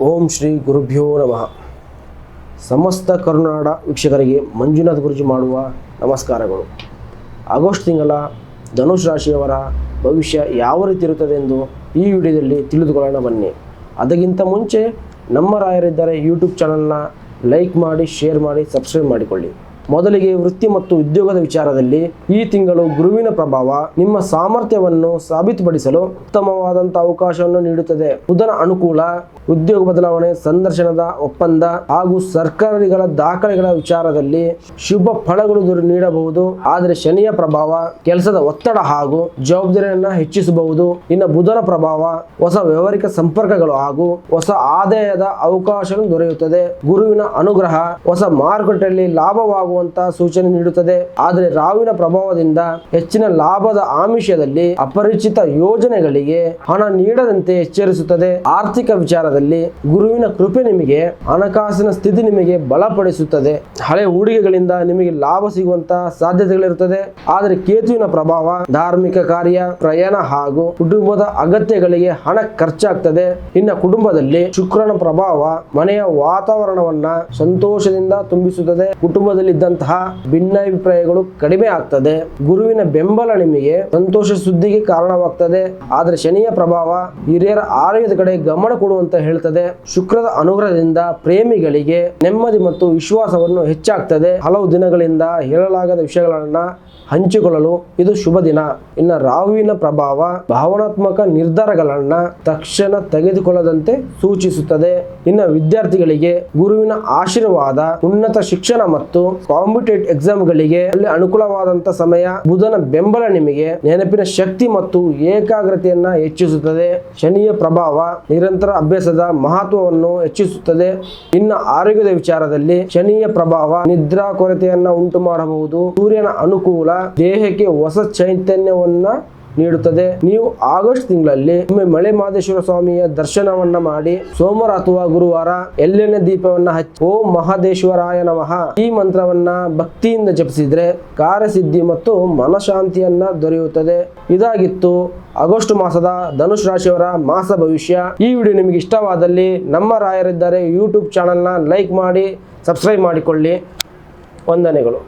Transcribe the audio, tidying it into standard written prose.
ಓಂ ಶ್ರೀ ಗುರುಭ್ಯೋ ನಮಃ. ಸಮಸ್ತ ಕರುನಾಡ ವೀಕ್ಷಕರಿಗೆ ಮಂಜುನಾಥ್ ಗುರುಜಿ ಮಾಡುವ ನಮಸ್ಕಾರಗಳು. ಆಗಸ್ಟ್ ತಿಂಗಳ ಧನುಷ್ ರಾಶಿಯವರ ಭವಿಷ್ಯ ಯಾವ ರೀತಿ ಇರುತ್ತದೆ ಎಂದು ಈ ವಿಡಿಯೋದಲ್ಲಿ ತಿಳಿದುಕೊಳ್ಳೋಣ ಬನ್ನಿ. ಅದಕ್ಕಿಂತ ಮುಂಚೆ ನಮ್ಮ ರಾಯರಿದ್ದಾರೆ ಯೂಟ್ಯೂಬ್ ಚಾನಲ್ನ ಲೈಕ್ ಮಾಡಿ, ಶೇರ್ ಮಾಡಿ, ಸಬ್ಸ್ಕ್ರೈಬ್ ಮಾಡಿಕೊಳ್ಳಿ. ಮೊದಲಿಗೆ ವೃತ್ತಿ ಮತ್ತು ಉದ್ಯೋಗದ ವಿಚಾರದಲ್ಲಿ ಈ ತಿಂಗಳು ಗುರುವಿನ ಪ್ರಭಾವ ನಿಮ್ಮ ಸಾಮರ್ಥ್ಯವನ್ನು ಸಾಬೀತುಪಡಿಸಲು ಉತ್ತಮವಾದಂತಹ ಅವಕಾಶವನ್ನು ನೀಡುತ್ತದೆ. ಬುಧನ ಅನುಕೂಲ, ಉದ್ಯೋಗ ಬದಲಾವಣೆ, ಸಂದರ್ಶನದ ಒಪ್ಪಂದ ಹಾಗೂ ಸರ್ಕಾರಿಗಳ ದಾಖಲೆಗಳ ವಿಚಾರದಲ್ಲಿ ಶುಭ ಫಲಗಳು ನೀಡಬಹುದು. ಆದರೆ ಶನಿಯ ಪ್ರಭಾವ ಕೆಲಸದ ಒತ್ತಡ ಹಾಗೂ ಜವಾಬ್ದಾರಿಯನ್ನು ಹೆಚ್ಚಿಸಬಹುದು. ಇನ್ನು ಬುಧನ ಪ್ರಭಾವ ಹೊಸ ವ್ಯವಹಾರಿಕ ಸಂಪರ್ಕಗಳು ಹಾಗೂ ಹೊಸ ಆದಾಯದ ಅವಕಾಶಗಳು ದೊರೆಯುತ್ತದೆ. ಗುರುವಿನ ಅನುಗ್ರಹ ಹೊಸ ಮಾರುಕಟ್ಟೆಯಲ್ಲಿ ಲಾಭವಾಗುವಂತಹ ಸೂಚನೆ ನೀಡುತ್ತದೆ. ಆದರೆ ರಾಹುವಿನ ಪ್ರಭಾವದಿಂದ ಹೆಚ್ಚಿನ ಲಾಭದ ಆಮಿಷದಲ್ಲಿ ಅಪರಿಚಿತ ಯೋಜನೆಗಳಿಗೆ ಹಣ ನೀಡದಂತೆ ಎಚ್ಚರಿಸುತ್ತದೆ. ಆರ್ಥಿಕ ವಿಚಾರದಲ್ಲಿ ಗುರುವಿನ ಕೃಪೆ ನಿಮಗೆ ಹಣಕಾಸಿನ ಸ್ಥಿತಿ ನಿಮಗೆ ಬಲಪಡಿಸುತ್ತದೆ. ಹಳೆ ಹೂಡಿಕೆಗಳಿಂದ ನಿಮಗೆ ಲಾಭ ಸಿಗುವಂತಹ ಸಾಧ್ಯತೆಗಳಿರುತ್ತದೆ. ಆದರೆ ಕೇತುವಿನ ಪ್ರಭಾವ ಧಾರ್ಮಿಕ ಕಾರ್ಯ, ಪ್ರಯಾಣ ಹಾಗೂ ಕುಟುಂಬದ ಅಗತ್ಯಗಳಿಗೆ ಹಣ ಖರ್ಚಾಗ್ತದೆ. ಇನ್ನು ಕುಟುಂಬದಲ್ಲಿ ಶುಕ್ರನ ಪ್ರಭಾವ ಮನೆಯ ವಾತಾವರಣವನ್ನ ಸಂತೋಷದಿಂದ ತುಂಬಿಸುತ್ತದೆ. ಕುಟುಂಬದಲ್ಲಿ ಇದ್ದಂತಹ ಭಿನ್ನಾಭಿಪ್ರಾಯಗಳು ಕಡಿಮೆ ಆಗ್ತದೆ. ಗುರುವಿನ ಬೆಂಬಲ ನಿಮಗೆ ಸಂತೋಷ ಸುದ್ದಿಗೆ ಕಾರಣವಾಗ್ತದೆ. ಆದರೆ ಶನಿಯ ಪ್ರಭಾವ ಹಿರಿಯರ ಆರೋಗ್ಯದ ಕಡೆ ಗಮನ ಕೊಡುವಂತ ಹೇಳ್ತದೆ. ಶುಕ್ರದ ಅನುಗ್ರಹದಿಂದ ಪ್ರೇಮಿಗಳಿಗೆ ನೆಮ್ಮದಿ ಮತ್ತು ವಿಶ್ವಾಸವನ್ನು ಹೆಚ್ಚಾಗ್ತದೆ. ಹಲವು ದಿನಗಳಿಂದ ಹೇಳಲಾಗದ ವಿಷಯಗಳನ್ನ ಹಂಚಿಕೊಳ್ಳಲು ಇದು ಶುಭ ದಿನ. ಇನ್ನು ರಾಹುವಿನ ಪ್ರಭಾವ ಭಾವನಾತ್ಮಕ ನಿರ್ಧಾರಗಳನ್ನ ತಕ್ಷಣ ತೆಗೆದುಕೊಳ್ಳದಂತೆ ಸೂಚಿಸುತ್ತದೆ. ಇನ್ನು ವಿದ್ಯಾರ್ಥಿಗಳಿಗೆ ಗುರುವಿನ ಆಶೀರ್ವಾದ ಉನ್ನತ ಶಿಕ್ಷಣ ಮತ್ತು ಕಾಂಪಿಟೇಟಿವ್ ಎಕ್ಸಾಮ್ಗಳಿಗೆ ಅನುಕೂಲವಾದಂತ ಸಮಯ. ಬುಧನ ಬೆಂಬಲ ನಿಮಗೆ ನೆನಪಿನ ಶಕ್ತಿ ಮತ್ತು ಏಕಾಗ್ರತೆಯನ್ನ ಹೆಚ್ಚಿಸುತ್ತದೆ. ಶನಿಯ ಪ್ರಭಾವ ನಿರಂತರ ಅಭ್ಯಾಸದ ಮಹತ್ವವನ್ನು ಹೆಚ್ಚಿಸುತ್ತದೆ. ಇನ್ನು ಆರೋಗ್ಯದ ವಿಚಾರದಲ್ಲಿ ಶನಿಯ ಪ್ರಭಾವ ನಿದ್ರಾ ಕೊರತೆಯನ್ನ ಉಂಟು ಮಾಡಬಹುದು. ಸೂರ್ಯನ ಅನುಕೂಲ ದೇಹಕ್ಕೆ ಹೊಸ ಚೈತನ್ಯವನ್ನ ನೀಡುತ್ತದೆ. ನೀವು ಆಗಸ್ಟ್ ತಿಂಗಳಲ್ಲಿ ಒಮ್ಮೆ ಮಲೆ ಮಹದೇಶ್ವರ ಸ್ವಾಮಿಯ ದರ್ಶನವನ್ನ ಮಾಡಿ ಸೋಮವಾರ ಅಥವಾ ಗುರುವಾರ ಎಳ್ಳೆಣ್ಣೆ ದೀಪವನ್ನ ಹಚ್ಚಿ ಓಂ ಮಹದೇಶ್ವರಾಯ ನಮಃ ಈ ಮಂತ್ರವನ್ನ ಭಕ್ತಿಯಿಂದ ಜಪಿಸಿದ್ರೆ ಕಾರ್ಯಸಿದ್ಧಿ ಮತ್ತು ಮನಶಾಂತಿಯನ್ನ ದೊರೆಯುತ್ತದೆ. ಇದಾಗಿತ್ತು ಆಗಸ್ಟ್ ಮಾಸದ ಧನುಷ್ ರಾಶಿಯವರ ಮಾಸ ಭವಿಷ್ಯ. ಈ ವಿಡಿಯೋ ನಿಮಗೆ ಇಷ್ಟವಾದಲ್ಲಿ ನಮ್ಮ ರಾಯರಿದ್ದಾರೆ ಯೂಟ್ಯೂಬ್ ಚಾನಲ್ನ ಲೈಕ್ ಮಾಡಿ, ಸಬ್ಸ್ಕ್ರೈಬ್ ಮಾಡಿಕೊಳ್ಳಿ. ವಂದನೆಗಳು.